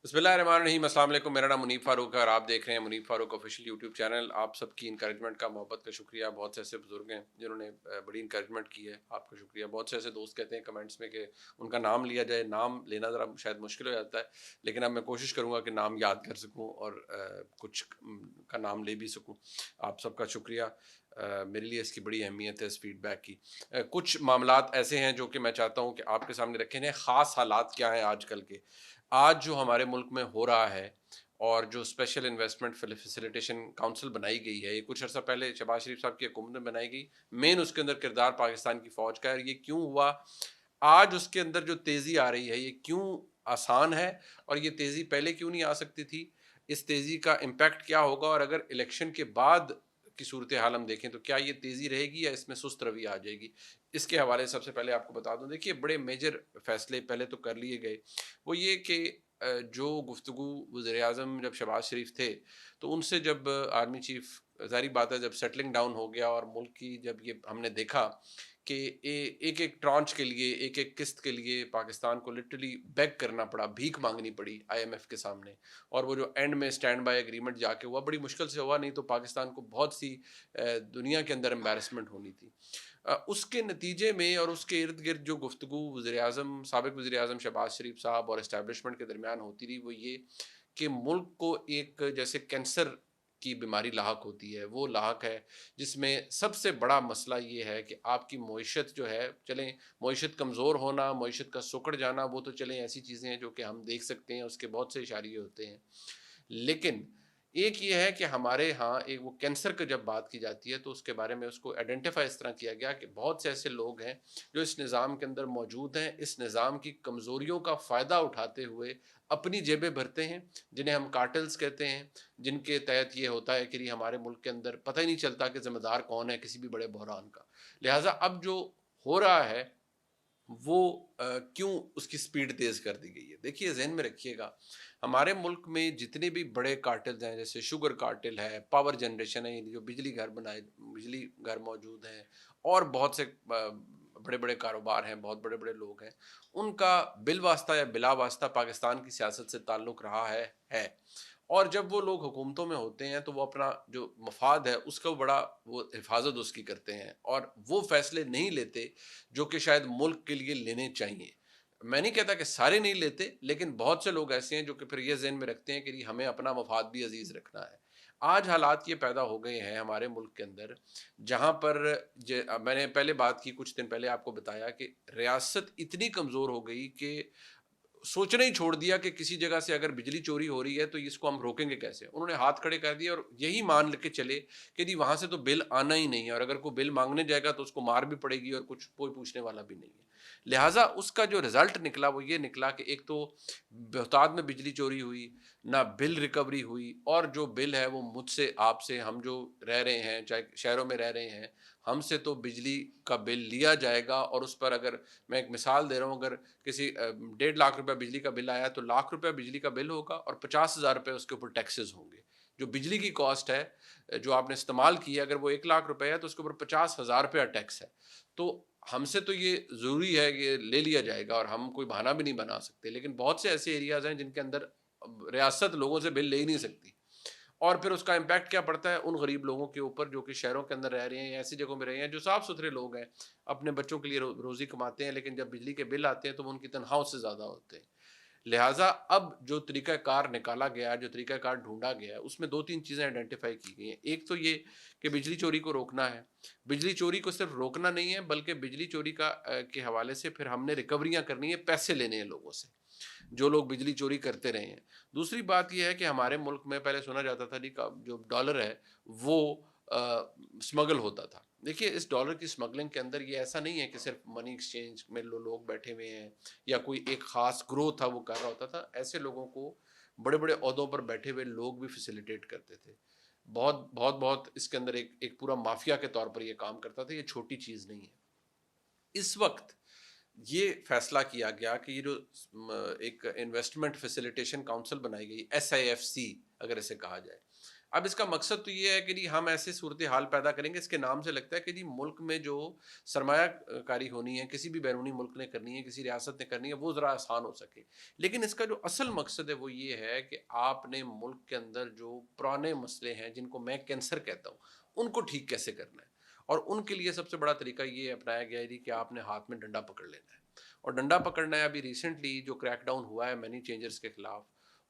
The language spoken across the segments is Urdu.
بسم اللہ الرحمن الرحیم، السلام علیکم۔ میرا نام منیب فاروق ہے اور آپ دیکھ رہے ہیں منیب فاروق آفیشیل یوٹیوب چینل۔ آپ سب کی انکریجمنٹ کا، محبت کا شکریہ۔ بہت سے ایسے بزرگ ہیں جنہوں نے بڑی انکریجمنٹ کی ہے، آپ کا شکریہ۔ بہت سے ایسے دوست کہتے ہیں کمنٹس میں کہ ان کا نام لیا جائے۔ نام لینا ذرا شاید مشکل ہو جاتا ہے، لیکن اب میں کوشش کروں گا کہ نام یاد کر سکوں اور کچھ کا نام لے بھی سکوں۔ آپ سب کا شکریہ، میرے لیے اس کی بڑی اہمیت ہے، اس فیڈ بیک کی۔ کچھ معاملات ایسے ہیں جو کہ میں چاہتا ہوں کہ آپ کے سامنے رکھے جائیں۔ خاص حالات کیا ہیں آج کل کے، آج جو ہمارے ملک میں ہو رہا ہے، اور جو اسپیشل انویسٹمنٹ فیسیلیٹیشن کاؤنسل بنائی گئی ہے، یہ کچھ عرصہ پہلے شہباز شریف صاحب کی حکومت میں بنائی گئی۔ مین اس کے اندر کردار پاکستان کی فوج کا ہے، اور یہ کیوں ہوا؟ آج اس کے اندر جو تیزی آ رہی ہے یہ کیوں آسان ہے، اور یہ تیزی پہلے کیوں نہیں آ سکتی تھی؟ اس تیزی کا امپیکٹ کیا ہوگا؟ اور اگر الیکشن کے بعد کی صورتحال ہم دیکھیں تو کیا یہ تیزی رہے گی یا اس میں سست روی آ جائے گی؟ اس کے حوالے سے سب سے پہلے آپ کو بتا دوں، دیکھیے بڑے میجر فیصلے پہلے تو کر لیے گئے۔ وہ یہ کہ جو گفتگو وزیر اعظم جب شہباز شریف تھے تو ان سے جب آرمی چیف، ظاہری بات ہے جب سیٹلنگ ڈاؤن ہو گیا اور ملک کی جب یہ ہم نے دیکھا کہ ایک ایک ٹرانچ کے لیے، ایک ایک قسط کے لیے پاکستان کو لٹرلی بیگ کرنا پڑا، بھیک مانگنی پڑی آئی ایم ایف کے سامنے، اور وہ جو اینڈ میں اسٹینڈ بائی اگریمنٹ جا کے ہوا بڑی مشکل سے ہوا، نہیں تو پاکستان کو بہت سی دنیا کے اندر امبیرسمنٹ ہونی تھی۔ اس کے نتیجے میں اور اس کے ارد گرد جو گفتگو وزیر اعظم، سابق وزیر اعظم شہباز شریف صاحب اور اسٹیبلشمنٹ کے درمیان ہوتی رہی، وہ یہ کہ ملک کو ایک جیسے کینسر کی بیماری لاحق ہوتی ہے، وہ لاحق ہے، جس میں سب سے بڑا مسئلہ یہ ہے کہ آپ کی معیشت جو ہے، چلیں معیشت کمزور ہونا، معیشت کا سکڑ جانا، وہ تو چلیں ایسی چیزیں ہیں جو کہ ہم دیکھ سکتے ہیں، اس کے بہت سے اشاریے ہوتے ہیں، لیکن ایک یہ ہے کہ ہمارے ہاں ایک وہ کینسر کا جب بات کی جاتی ہے تو اس کے بارے میں اس کو آئیڈینٹیفائی اس طرح کیا گیا کہ بہت سے ایسے لوگ ہیں جو اس نظام کے اندر موجود ہیں، اس نظام کی کمزوریوں کا فائدہ اٹھاتے ہوئے اپنی جیبیں بھرتے ہیں، جنہیں ہم کارٹلز کہتے ہیں، جن کے تحت یہ ہوتا ہے کہ ہمارے ملک کے اندر پتہ ہی نہیں چلتا کہ ذمہ دار کون ہے کسی بھی بڑے بحران کا۔ لہٰذا اب جو ہو رہا ہے وہ کیوں اس کی سپیڈ تیز کر دی گئی ہے؟ دیکھیے ذہن میں رکھیے گا، ہمارے ملک میں جتنے بھی بڑے کارٹلز ہیں، جیسے شوگر کارٹل ہے، پاور جنریشن ہے، یعنی جو بجلی گھر بنائے، بجلی گھر موجود ہیں، اور بہت سے بڑے بڑے کاروبار ہیں، بہت بڑے بڑے لوگ ہیں، ان کا بالواسطہ یا بلا واسطہ پاکستان کی سیاست سے تعلق رہا ہے۔ اور جب وہ لوگ حکومتوں میں ہوتے ہیں تو وہ اپنا جو مفاد ہے اس کا بڑا وہ حفاظت اس کی کرتے ہیں، اور وہ فیصلے نہیں لیتے جو کہ شاید ملک کے لیے لینے چاہیے۔ میں نہیں کہتا کہ سارے نہیں لیتے، لیکن بہت سے لوگ ایسے ہیں جو کہ پھر یہ ذہن میں رکھتے ہیں کہ ہمیں اپنا مفاد بھی عزیز رکھنا ہے۔ آج حالات یہ پیدا ہو گئے ہیں ہمارے ملک کے اندر، جہاں پر میں نے پہلے بات کی، کچھ دن پہلے آپ کو بتایا کہ ریاست اتنی کمزور ہو گئی کہ سوچنا ہی چھوڑ دیا کہ کسی جگہ سے اگر بجلی چوری ہو رہی ہے تو اس کو ہم روکیں گے کیسے؟ انہوں نے ہاتھ کھڑے کر دیے اور یہی مان کے چلے کہ جی وہاں سے تو بل آنا ہی نہیں ہے، اور اگر کوئی بل مانگنے جائے گا تو اس کو مار بھی پڑے گی اور کچھ کوئی پوچھنے والا بھی نہیں ہے۔ لہٰذا اس کا جو رزلٹ نکلا وہ یہ نکلا کہ ایک تو بہتات میں بجلی چوری ہوئی، نہ بل ریکوری ہوئی، اور جو بل ہے وہ مجھ سے، آپ سے، ہم جو رہ رہے ہیں چاہے شہروں میں رہ رہے ہیں، ہم سے تو بجلی کا بل لیا جائے گا، اور اس پر اگر میں ایک مثال دے رہا ہوں، اگر کسی 1.5 لاکھ روپے بجلی کا بل آیا تو 1 لاکھ روپے بجلی کا بل ہوگا اور 50,000 روپے اس کے اوپر ٹیکسز ہوں گے۔ جو بجلی کی کاسٹ ہے جو آپ نے استعمال کی ہے، اگر وہ 1 لاکھ روپے ہے تو اس کے اوپر 50,000 روپیہ ٹیکس ہے۔ تو ہم سے تو یہ ضروری ہے کہ لے لیا جائے گا اور ہم کوئی بہانہ بھی نہیں بنا سکتے، لیکن بہت سے ایسے ایریاز ہیں جن کے اندر ریاست لوگوں سے بل لے ہی نہیں سکتی، اور پھر اس کا امپیکٹ کیا پڑتا ہے ان غریب لوگوں کے اوپر جو کہ شہروں کے اندر رہ رہے ہیں یا ایسی جگہوں میں رہے ہیں، جو صاف ستھرے لوگ ہیں، اپنے بچوں کے لیے روزی کماتے ہیں، لیکن جب بجلی کے بل آتے ہیں تو وہ ان کی تنخواہوں سے زیادہ ہوتے ہیں۔ لہٰذا اب جو طریقہ کار نکالا گیا، جو طریقہ کار ڈھونڈا گیا ہے، اس میں دو تین چیزیں آئیڈینٹیفائی کی گئی ہیں۔ ایک تو یہ کہ بجلی چوری کو روکنا ہے۔ بجلی چوری کو صرف روکنا نہیں ہے بلکہ بجلی چوری کا کے حوالے سے پھر ہم نے ریکوریاں کرنی ہے، پیسے لینے ہیں لوگوں سے جو لوگ بجلی چوری کرتے رہے ہیں۔ دوسری بات یہ ہے کہ ہمارے ملک میں پہلے سنا جاتا تھا کہ جو ڈالر ہے وہ اسمگل ہوتا تھا۔ دیکھیے اس ڈالر کی اسمگلنگ کے اندر یہ ایسا نہیں ہے کہ صرف منی ایکسچینج میں لوگ بیٹھے ہوئے ہیں یا کوئی ایک خاص گروہ تھا وہ کر رہا ہوتا تھا، ایسے لوگوں کو بڑے بڑے عہدوں پر بیٹھے ہوئے لوگ بھی فیسیلیٹیٹ کرتے تھے۔ بہت بہت بہت اس کے اندر ایک پورا مافیا کے طور پر یہ کام کرتا تھا، یہ چھوٹی چیز نہیں ہے۔ اس وقت یہ فیصلہ کیا گیا کہ یہ جو ایک انویسٹمنٹ فیسیلیٹیشن کاؤنسل بنائی گئی، SIFC اگر اسے کہا جائے، اب اس کا مقصد تو یہ ہے کہ جی ہم ایسے صورتحال پیدا کریں گے، اس کے نام سے لگتا ہے کہ جی ملک میں جو سرمایہ کاری ہونی ہے، کسی بھی بیرونی ملک نے کرنی ہے، کسی ریاست نے کرنی ہے، وہ ذرا آسان ہو سکے. لیکن اس کا جو اصل مقصد ہے وہ یہ ہے کہ آپ نے ملک کے اندر جو پرانے مسئلے ہیں جن کو میں کینسر کہتا ہوں ان کو ٹھیک کیسے کرنا ہے. اور ان کے لیے سب سے بڑا طریقہ یہ اپنایا گیا ہے جی کہ آپ نے ہاتھ میں ڈنڈا پکڑ لینا ہے. اور ڈنڈا پکڑنا ہے. ابھی ریسنٹلی جو کریک ڈاؤن ہوا ہے منی چینجرز کے خلاف،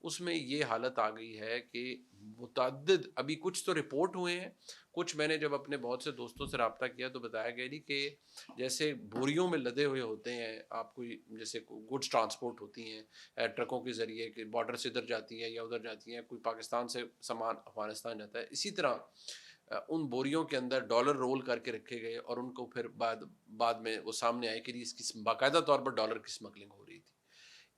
اس میں یہ حالت آ گئی ہے کہ متعدد، ابھی کچھ تو رپورٹ ہوئے ہیں، کچھ میں نے جب اپنے بہت سے دوستوں سے رابطہ کیا تو بتایا گیا جی کہ جیسے بوریوں میں لدے ہوئے ہوتے ہیں، آپ کو جیسے گڈس ٹرانسپورٹ ہوتی ہیں ٹرکوں کے ذریعے کہ بارڈر سے ادھر جاتی ہیں یا ادھر جاتی ہیں، کوئی پاکستان سے سامان افغانستان جاتا ہے، اسی طرح ان بوریوں کے اندر ڈالر رول کر کے رکھے گئے اور ان کو پھر بعد میں وہ سامنے آئے کہ اس کی باقاعدہ طور پر ڈالر کی اسمگلنگ ہو رہی تھی.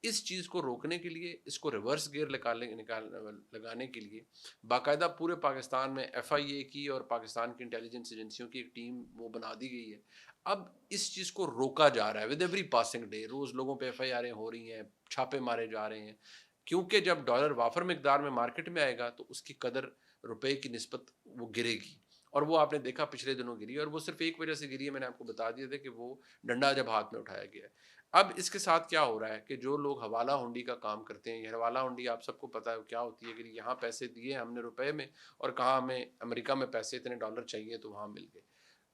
اس چیز کو روکنے کے لیے، اس کو ریورس گیئر لگانے کے لیے باقاعدہ پورے پاکستان میں ایف آئی اے کی اور پاکستان کی انٹیلیجنس ایجنسیوں کی ایک ٹیم وہ بنا دی گئی ہے. اب اس چیز کو روکا جا رہا ہے ود ایوری پاسنگ ڈے. روز لوگوں پہ ایف آئی آریں ہو رہی ہیں، چھاپے مارے جا رہے ہیں، کیونکہ جب ڈالر وافر مقدار میں مارکیٹ میں آئے گا تو اس کی قدر روپے کی نسبت وہ گرے گی. اور وہ آپ نے دیکھا پچھلے دنوں گری، اور وہ صرف ایک وجہ سے گری ہے، میں نے آپ کو بتا دیا تھا کہ وہ ڈنڈا جب ہاتھ میں اٹھایا گیا ہے. اب اس کے ساتھ کیا ہو رہا ہے کہ جو لوگ حوالہ ہنڈی کا کام کرتے ہیں، یہ حوالہ ہنڈی آپ سب کو پتہ ہے کیا ہوتی ہے کہ یہاں پیسے دیے ہم نے روپے میں اور کہاں ہمیں امریکہ میں پیسے اتنے ڈالر چاہیے تو وہاں مل گئے.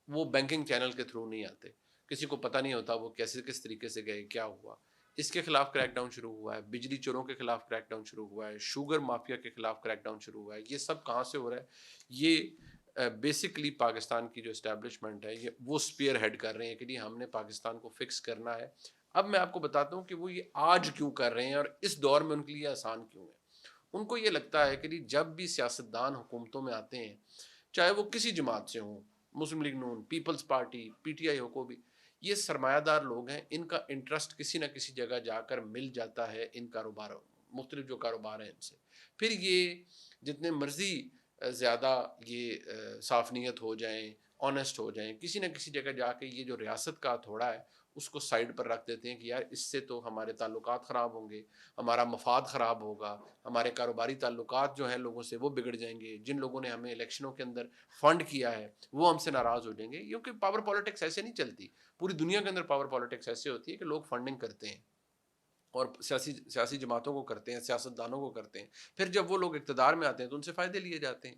وہ بینکنگ چینل کے تھرو نہیں آتے، کسی کو پتہ نہیں ہوتا وہ کیسے کس طریقے سے گئے، کیا ہوا. اس کے خلاف کریک ڈاؤن شروع ہوا ہے. بجلی چوروں کے خلاف کریک ڈاؤن شروع ہوا ہے. شوگر مافیا کے خلاف کریک ڈاؤن شروع ہوا ہے. یہ سب کہاں سے ہو رہا ہے؟ یہ بیسکلی پاکستان کی جو اسٹیبلشمنٹ ہے یہ وہ اسپیئر ہیڈ کر رہے ہیں کہ ہم نے پاکستان کو فکس کرنا ہے. اب میں آپ کو بتاتا ہوں کہ وہ یہ آج کیوں کر رہے ہیں اور اس دور میں ان کے لیے آسان کیوں ہے. ان کو یہ لگتا ہے کہ جب بھی سیاستدان حکومتوں میں آتے ہیں، چاہے وہ کسی جماعت سے ہوں، Muslim League Noon, Peoples Party, P T I ہو، کو بھی، یہ سرمایہ دار لوگ ہیں. ان کا انٹرسٹ کسی نہ کسی جگہ جا کر مل جاتا ہے ان کاروباروں، مختلف جو کاروبار ہیں ان سے. پھر یہ جتنے مرضی زیادہ یہ صاف نیت ہو جائیں، آنیسٹ ہو جائیں، کسی نہ کسی جگہ جا کے یہ جو ریاست کا تھوڑا ہے اس کو سائڈ پر رکھ دیتے ہیں کہ یار اس سے تو ہمارے تعلقات خراب ہوں گے، ہمارا مفاد خراب ہوگا، ہمارے کاروباری تعلقات جو ہیں لوگوں سے وہ بگڑ جائیں گے، جن لوگوں نے ہمیں الیکشنوں کے اندر فنڈ کیا ہے وہ ہم سے ناراض ہو جائیں گے. کیونکہ پاور پالیٹکس ایسے نہیں چلتی. پوری دنیا کے اندر پاور پالیٹکس ایسے ہوتی ہے کہ لوگ فنڈنگ کرتے ہیں اور سیاسی جماعتوں کو کرتے ہیں، سیاستدانوں کو کرتے ہیں. پھر جب وہ لوگ اقتدار میں آتے ہیں تو ان سے فائدے لیے جاتے ہیں.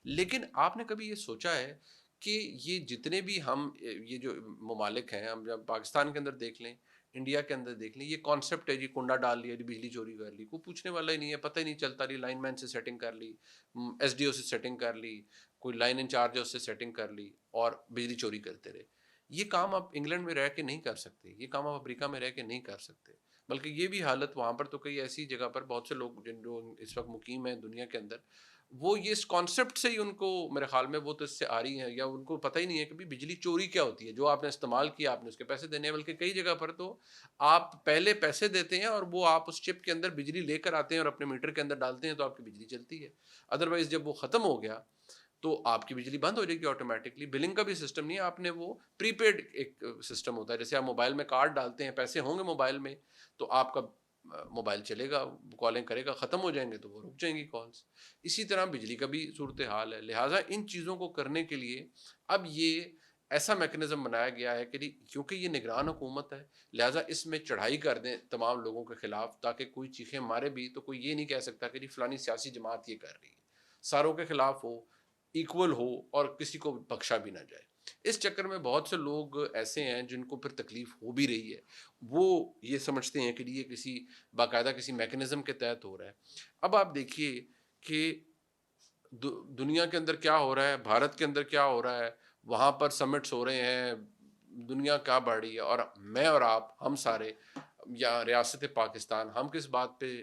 لیکن آپ نے کبھی یہ سوچا ہے کہ یہ جتنے بھی ہم یہ جو ممالک ہیں، ہم جب پاکستان کے اندر دیکھ لیں، انڈیا کے اندر دیکھ لیں، یہ کانسیپٹ ہے جی کنڈا ڈال لیا جی بجلی چوری کر لی، کوئی پوچھنے والا ہی نہیں ہے، پتہ ہی نہیں چلتا. رہی لائن مین سے سیٹنگ کر لی، ایس ڈی او سے سیٹنگ کر لی، کوئی لائن انچارج ہے اس سے سیٹنگ کر لی اور بجلی چوری کرتے رہے. یہ کام آپ انگلینڈ میں رہ کے نہیں کر سکتے، یہ کام آپ امریکہ میں رہ کے نہیں کر سکتے. بلکہ یہ بھی حالت وہاں پر تو کئی ایسی جگہ پر بہت سے لوگ جو اس وقت مقیم ہیں دنیا کے اندر، وہ یہ اس کانسیپٹ سے ہی ان کو میرے خیال میں وہ تو اس سے آ رہی ہیں، یا ان کو پتہ ہی نہیں ہے کہ بجلی چوری کیا ہوتی ہے. جو آپ نے استعمال کیا آپ نے اس کے پیسے دینے ہیں، بلکہ کئی جگہ پر تو آپ پہلے پیسے دیتے ہیں اور وہ آپ اس چپ کے اندر بجلی لے کر آتے ہیں اور اپنے میٹر کے اندر ڈالتے ہیں تو آپ کی بجلی چلتی ہے. ادروائز جب وہ ختم ہو گیا تو آپ کی بجلی بند ہو جائے گی آٹومیٹکلی. بلنگ کا بھی سسٹم نہیں ہے، آپ نے وہ پری پیڈ ایک سسٹم ہوتا ہے، جیسے آپ موبائل میں کارڈ ڈالتے ہیں، پیسے ہوں گے موبائل میں تو آپ کا موبائل چلے گا، کالیں کرے گا، ختم ہو جائیں گے تو وہ رک جائیں گی کالز. اسی طرح بجلی کا بھی صورتحال ہے. لہٰذا ان چیزوں کو کرنے کے لیے اب یہ ایسا میکنزم بنایا گیا ہے کہ کیونکہ یہ نگران حکومت ہے لہٰذا اس میں چڑھائی کر دیں تمام لوگوں کے خلاف، تاکہ کوئی چیخیں مارے بھی تو کوئی یہ نہیں کہہ سکتا کہ فلانی سیاسی جماعت یہ کر رہی ہے. ساروں کے خلاف ہو، ایکول ہو اور کسی کو بخشا بھی نہ جائے. اس چکر میں بہت سے لوگ ایسے ہیں جن کو پھر تکلیف ہو بھی رہی ہے، وہ یہ سمجھتے ہیں کہ یہ کسی باقاعدہ کسی میکنزم کے تحت ہو رہا ہے. اب آپ دیکھیے کہ دنیا کے اندر کیا ہو رہا ہے، بھارت کے اندر کیا ہو رہا ہے، وہاں پر سمٹس ہو رہے ہیں، دنیا کیا بڑھ رہی ہے، اور میں اور آپ ہم سارے یا ریاست پاکستان ہم کس بات پہ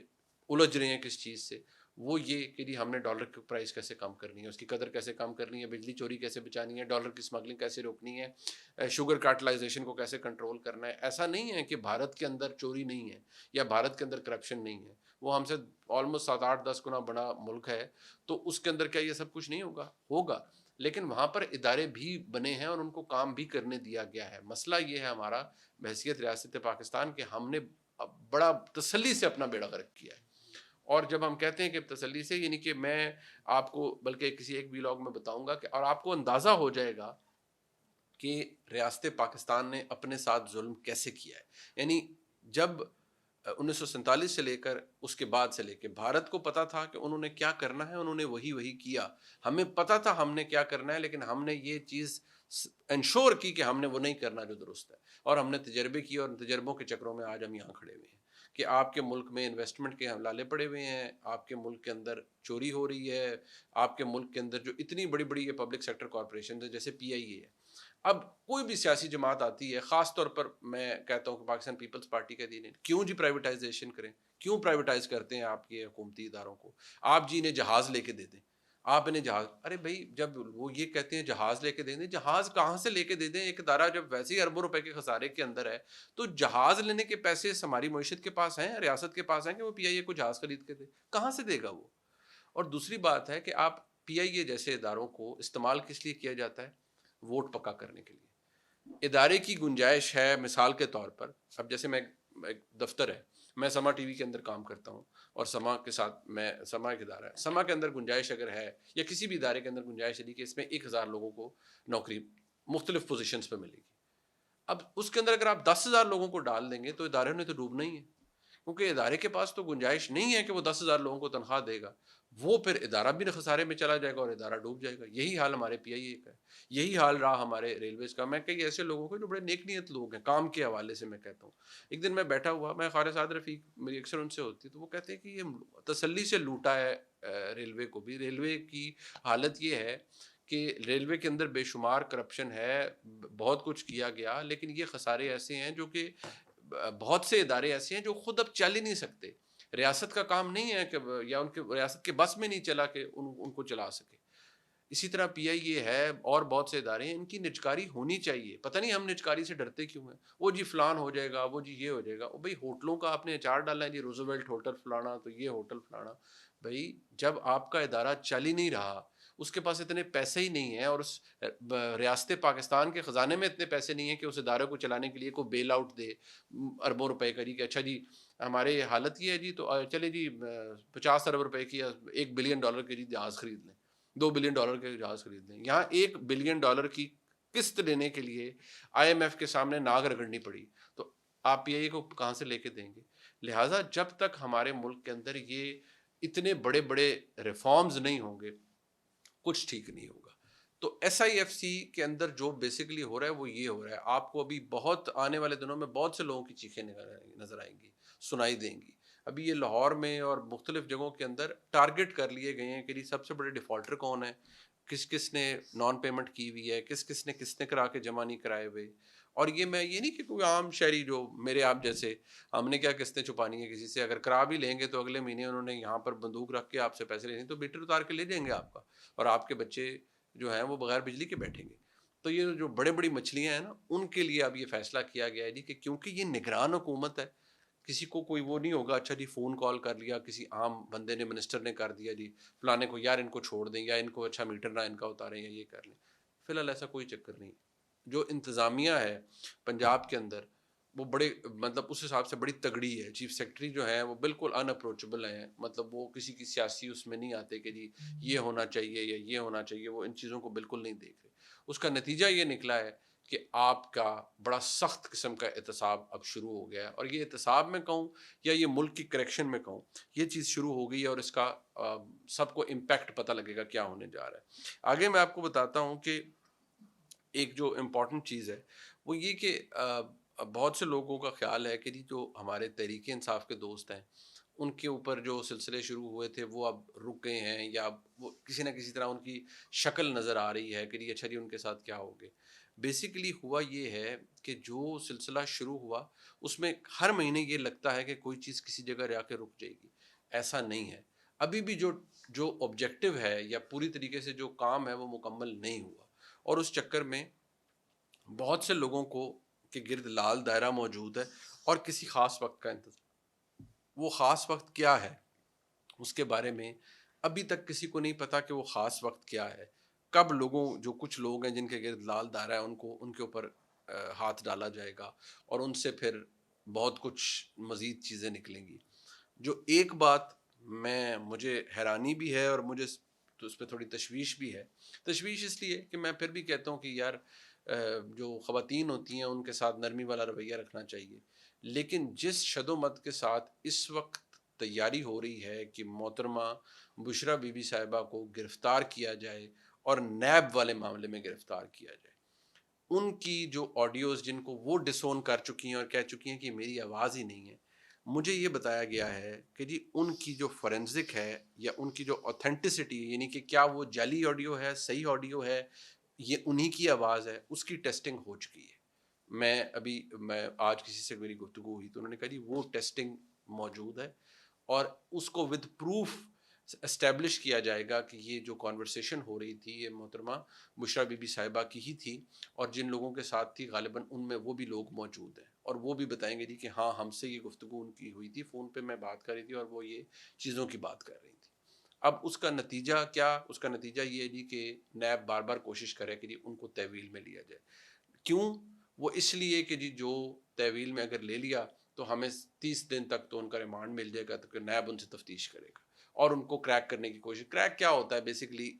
الجھ رہے ہیں، کس چیز سے؟ وہ یہ کہ ہم نے ڈالر کی پرائس کیسے کم کرنی ہے، اس کی قدر کیسے کم کرنی ہے، بجلی چوری کیسے بچانی ہے، ڈالر کی اسمگلنگ کیسے روکنی ہے، شوگر کارٹلائزیشن کو کیسے کنٹرول کرنا ہے. ایسا نہیں ہے کہ بھارت کے اندر چوری نہیں ہے یا بھارت کے اندر کرپشن نہیں ہے. وہ ہم سے آلموسٹ 7-8-10 گنا بڑا ملک ہے، تو اس کے اندر کیا یہ سب کچھ نہیں ہوگا. لیکن وہاں پر ادارے بھی بنے ہیں اور ان کو کام بھی کرنے دیا گیا ہے. مسئلہ یہ ہے ہمارا بحیثیت ریاست پاکستان کہ ہم نے بڑا تسلی سے اپنا بیڑا غرق کیا ہے اور جب ہم کہتے ہیں کہ تسلی سے، یعنی کہ میں آپ کو بلکہ کسی ایک ویلاگ میں بتاؤں گا کہ اور آپ کو اندازہ ہو جائے گا کہ ریاست پاکستان نے اپنے ساتھ ظلم کیسے کیا ہے. یعنی جب 1947 سے لے کر اس کے بعد سے لے کے بھارت کو پتا تھا کہ انہوں نے کیا کرنا ہے، انہوں نے وہی کیا. ہمیں پتا تھا ہم نے کیا کرنا ہے، لیکن ہم نے یہ چیز انشور کی کہ ہم نے وہ نہیں کرنا جو درست ہے. اور ہم نے تجربے کیے، اور تجربوں کے چکروں میں آج ہم یہاں کھڑے ہوئے ہیں کہ آپ کے ملک میں انویسٹمنٹ کے لالے پڑے ہوئے ہیں، آپ کے ملک کے اندر چوری ہو رہی ہے، آپ کے ملک کے اندر جو اتنی بڑی بڑی یہ پبلک سیکٹر کارپوریشن ہے جیسے پی آئی اے ہے. اب کوئی بھی سیاسی جماعت آتی ہے، خاص طور پر میں کہتا ہوں کہ پاکستان پیپلز پارٹی کا دین ہے، کیوں جی پرائیویٹائزیشن کریں؟ کیوں پرائیویٹائز کرتے ہیں آپ کے حکومتی اداروں کو؟ آپ جی انہیں جہاز لے کے دے دیں. آپ انہیں جہاز، ارے بھائی جب وہ یہ کہتے ہیں جہاز لے کے دے دیں، جہاز کہاں سے لے کے دے دیں؟ ایک ادارہ جب ویسے ہی اربوں روپے کے خسارے کے اندر ہے تو جہاز لینے کے پیسے ہماری معیشت کے پاس ہیں، ریاست کے پاس ہیں کہ وہ پی آئی اے کو جہاز خرید کے دے؟ کہاں سے دے گا وہ؟ اور دوسری بات ہے کہ آپ پی آئی اے جیسے اداروں کو استعمال کس لیے کیا جاتا ہے؟ ووٹ پکا کرنے کے لیے. ادارے کی گنجائش ہے، مثال کے طور پر اب جیسے میں ایک دفتر ہے، میں سما ٹی وی کے اندر کام کرتا ہوں اور سما کے ساتھ میں سما ایک ادارہ ہے، سما کے اندر گنجائش اگر ہے یا کسی بھی ادارے کے اندر گنجائش ہے کہ اس میں 1,000 لوگوں کو نوکری مختلف پوزیشنز پہ ملے گی. اب اس کے اندر اگر آپ 10,000 لوگوں کو ڈال دیں گے تو ادارے نے تو ڈوبنا ہی ہے، کیونکہ ادارے کے پاس تو گنجائش نہیں ہے کہ وہ 10,000 لوگوں کو تنخواہ دے گا. وہ پھر ادارہ بھی خسارے میں چلا جائے گا اور ادارہ ڈوب جائے گا. یہی حال ہمارے پی آئی اے کا ہے، یہی حال رہا ہمارے ریلویز کا. میں کئی ایسے لوگوں کو جو بڑے نیک نیت لوگ ہیں کام کے حوالے سے میں کہتا ہوں، ایک دن میں بیٹھا ہوا، میں خالد سعد رفیق میری اکثر ان سے ہوتی، تو وہ کہتے ہیں کہ یہ تسلی سے لوٹا ہے ریلوے کو بھی. ریلوے کی حالت یہ ہے کہ ریلوے کے اندر بے شمار کرپشن ہے، بہت کچھ کیا گیا، لیکن یہ خسارے ایسے ہیں جو کہ بہت سے ادارے ایسے ہیں جو خود اب چل ہی نہیں سکتے. ریاست کا کام نہیں ہے کہ یا ان کے ریاست کے بس میں نہیں چلا کہ ان کو چلا سکے. اسی طرح پی آئی اے ہے اور بہت سے ادارے ہیں، ان کی نجکاری ہونی چاہیے. پتہ نہیں ہم نجکاری سے ڈرتے کیوں ہیں؟ وہ جی فلان ہو جائے گا، وہ جی یہ ہو جائے گا. بھائی ہوٹلوں کا آپ نے اچار ڈالا ہے جی، روزویلٹ ہوٹل فلانا، تو یہ ہوٹل فلانا. بھائی جب آپ کا ادارہ چل ہی نہیں رہا، اس کے پاس اتنے پیسے ہی نہیں ہیں، اور اس ریاست پاکستان کے خزانے میں اتنے پیسے نہیں ہیں کہ اس ادارے کو چلانے کے لیے کوئی بیل آؤٹ دے اربوں روپے کا، جی کہ اچھا جی ہمارے حالت یہ ہے جی، تو چلے جی 50 ارب روپے کی یا $1 بلین کے جی جہاز خرید لیں، $2 بلین کے جہاز خرید لیں. یہاں $1 بلین کی قسط لینے کے لیے آئی ایم ایف کے سامنے ناک رگڑنی پڑی، تو آپ پی آئی اے کو کہاں سے لے کے دیں گے؟ لہٰذا جب تک ہمارے ملک کے اندر یہ اتنے بڑے بڑے ریفارمز نہیں ہوں گے، کچھ ٹھیک نہیں ہوگا. تو ایس آئی ایف سی کے اندر جو بیسیکلی ہو رہا ہے وہ یہ ہو رہا ہے. آپ کو ابھی بہت آنے والے دنوں میں بہت سے لوگوں کی چیخیں نظر آئیں گی، سنائی دیں گی. ابھی یہ لاہور میں اور مختلف جگہوں کے اندر ٹارگٹ کر لیے گئے ہیں کہ جی سب سے بڑے ڈیفالٹر کون ہیں، کس کس نے نان پیمنٹ کی ہوئی ہے، کس کس نے قسطیں کرا کے جمع نہیں کرائے ہوئے. اور یہ میں یہ نہیں کہ کوئی عام شہری جو میرے آپ جیسے، ہم نے کیا قسطیں چھپانی ہے کسی سے؟ اگر کرا بھی لیں گے تو اگلے مہینے انہوں نے یہاں پر بندوق رکھ کے آپ سے پیسے لینے تو میٹر اتار کے لے جائیں گے آپ کا، اور آپ کے بچے جو ہیں وہ بغیر بجلی کے بیٹھیں گے. تو یہ جو بڑے بڑی مچھلیاں ہیں نا، ان کے لیے اب یہ فیصلہ کیا گیا ہے جی کہ کیونکہ یہ نگران حکومت ہے، کسی کو کوئی وہ نہیں ہوگا اچھا جی فون کال کر لیا کسی عام بندے نے، منسٹر نے کر دیا جی فلانے کو، یار ان کو چھوڑ دیں یا ان کو اچھا میٹر نہ ان کا اتاریں یا یہ کر لیں. فی الحال ایسا کوئی چکر نہیں. جو انتظامیہ ہے پنجاب کے اندر وہ بڑے مطلب اس حساب سے بڑی تگڑی ہے. چیف سیکرٹری جو ہے وہ بالکل ان اپروچبل ہیں، مطلب وہ کسی کی سیاسی اس میں نہیں آتے کہ جی یہ ہونا چاہیے یا یہ ہونا چاہیے، وہ ان چیزوں کو بالکل نہیں دیکھ رہے. اس کا نتیجہ یہ نکلا ہے کہ آپ کا بڑا سخت قسم کا احتساب اب شروع ہو گیا ہے. اور یہ احتساب میں کہوں یا یہ ملک کی کریکشن میں کہوں، یہ چیز شروع ہو گئی ہے اور اس کا سب کو امپیکٹ پتہ لگے گا کیا ہونے جا رہا ہے. آگے میں آپ کو بتاتا ہوں کہ ایک جو امپورٹنٹ چیز ہے وہ یہ کہ بہت سے لوگوں کا خیال ہے کہ جی جو ہمارے تحریک انصاف کے دوست ہیں ان کے اوپر جو سلسلے شروع ہوئے تھے وہ اب رک گئے ہیں، یا اب وہ کسی نہ کسی طرح ان کی شکل نظر آ رہی ہے کہ جی اچھا جی ان کے ساتھ کیا ہوگے. بیسیکلی ہوا یہ ہے کہ جو سلسلہ شروع ہوا اس میں ہر مہینے یہ لگتا ہے کہ کوئی چیز کسی جگہ جا کے رک جائے گی. ایسا نہیں ہے. ابھی بھی جو آبجیکٹو ہے یا پوری طریقے سے جو کام ہے وہ مکمل نہیں ہوا، اور اس چکر میں بہت سے لوگوں کو کے گرد لال دائرہ موجود ہے اور کسی خاص وقت کا انتظار. وہ خاص وقت کیا ہے اس کے بارے میں ابھی تک کسی کو نہیں پتا کہ وہ خاص وقت کیا ہے. کب لوگوں جو کچھ لوگ ہیں جن کے گرد لال دائرہ ہے ان کے اوپر ہاتھ ڈالا جائے گا اور ان سے پھر بہت کچھ مزید چیزیں نکلیں گی. جو ایک بات مجھے حیرانی بھی ہے اور مجھے تو اس پہ تھوڑی تشویش بھی ہے. تشویش اس لیے کہ میں پھر بھی کہتا ہوں کہ یار جو خواتین ہوتی ہیں ان کے ساتھ نرمی والا رویہ رکھنا چاہیے. لیکن جس شد و مت کے ساتھ اس وقت تیاری ہو رہی ہے کہ محترمہ بشریٰ بی بی صاحبہ کو گرفتار کیا جائے اور نیب والے معاملے میں گرفتار کیا جائے، ان کی جو آڈیوز جن کو وہ ڈسون کر چکی ہیں اور کہہ چکی ہیں کہ میری آواز ہی نہیں ہے، مجھے یہ بتایا گیا ہے کہ جی ان کی جو فورینزک ہے یا ان کی جو اوتھینٹسٹی، یعنی کہ کیا وہ جعلی آڈیو ہے، صحیح آڈیو ہے، یہ انہی کی آواز ہے، اس کی ٹیسٹنگ ہو چکی ہے. میں آج کسی سے میری گفتگو ہوئی تو انہوں نے کہا جی وہ ٹیسٹنگ موجود ہے اور اس کو ود پروف اسٹیبلش کیا جائے گا کہ یہ جو کانورسیشن ہو رہی تھی یہ محترمہ بشریٰ بی بی صاحبہ کی ہی تھی، اور جن لوگوں کے ساتھ تھی غالباً ان میں وہ بھی لوگ موجود ہیں، اور وہ بھی بتائیں گے جی کہ ہاں ہم سے یہ گفتگو ان کی ہوئی تھی، فون پہ میں بات کر رہی تھی اور وہ یہ چیزوں کی بات کر رہی تھی. اب اس کا نتیجہ کیا؟ اس کا نتیجہ یہ ہے جی کہ نیب بار بار کوشش کرے کہ جی ان کو تحویل میں لیا جائے. کیوں؟ وہ اس لیے کہ جی جو تحویل میں اگر لے لیا تو ہمیں 30 دن تک تو ان کا ریمانڈ مل جائے گا، تو کہ نیب ان سے تفتیش کرے گا اور ان کو کریک کرنے کی کوشش. کریک کیا ہوتا ہے بیسیکلی؟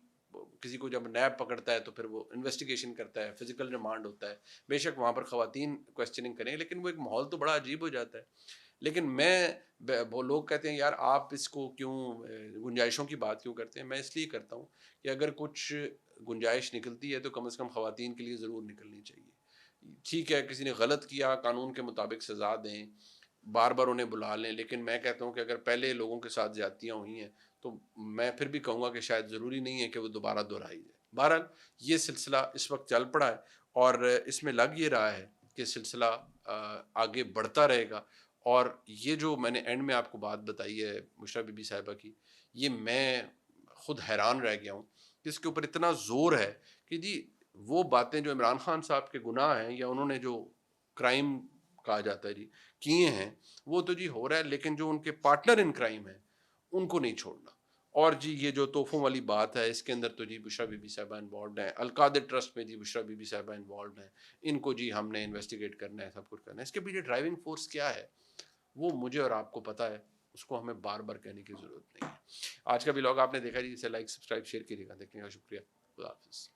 کسی کو جب نیب پکڑتا ہے تو پھر وہ انویسٹیگیشن کرتا ہے، فزیکل ریمانڈ ہوتا ہے. بے شک وہاں پر خواتین کوشچننگ کریں، لیکن وہ ایک ماحول تو بڑا عجیب ہو جاتا ہے. لیکن وہ لوگ کہتے ہیں یار آپ اس کو کیوں گنجائشوں کی بات کیوں کرتے ہیں؟ میں اس لیے کرتا ہوں کہ اگر کچھ گنجائش نکلتی ہے تو کم از کم خواتین کے لیے ضرور نکلنی چاہیے. ٹھیک ہے کسی نے غلط کیا، قانون کے مطابق سزا دیں، بار بار انہیں بلا لیں، لیکن میں کہتا ہوں کہ اگر پہلے لوگوں کے ساتھ زیادتیاں ہوئی ہیں تو میں پھر بھی کہوں گا کہ شاید ضروری نہیں ہے کہ وہ دوبارہ دہرائی جائے. بہرحال یہ سلسلہ اس وقت چل پڑا ہے اور اس میں لگ یہ رہا ہے کہ سلسلہ آگے بڑھتا رہے گا. اور یہ جو میں نے اینڈ میں آپ کو بات بتائی ہے بشریٰ بی بی صاحبہ کی، یہ میں خود حیران رہ گیا ہوں کہ اس کے اوپر اتنا زور ہے کہ جی وہ باتیں جو عمران خان صاحب کے گناہ ہیں یا انہوں نے جو کرائم کہا جاتا ہے جی کیے ہیں وہ تو جی ہو رہا ہے، لیکن جو ان کے پارٹنر ان کرائم ہیں ان کو نہیں چھوڑنا. اور جی یہ جو تحفوں والی بات ہے اس کے اندر تو جی بشریٰ بی بی صاحبہ انوالوڈ ہیں، القادر ٹرسٹ میں جی بشریٰ بی بی صاحبہ انوالوڈ ہیں، ان کو جی ہم نے انویسٹیگیٹ کرنا ہے، سب کچھ کرنا ہے. اس کے پیچھے ڈرائیونگ فورس کیا ہے وہ مجھے اور آپ کو پتا ہے، اس کو ہمیں بار بار کہنے کی ضرورت نہیں ہے. آج کا ولاگ آپ نے دیکھا جی، اسے لائک سبسکرائب شیئر کیجیے گا. دیکھنے کا شکریہ. خدا حافظ.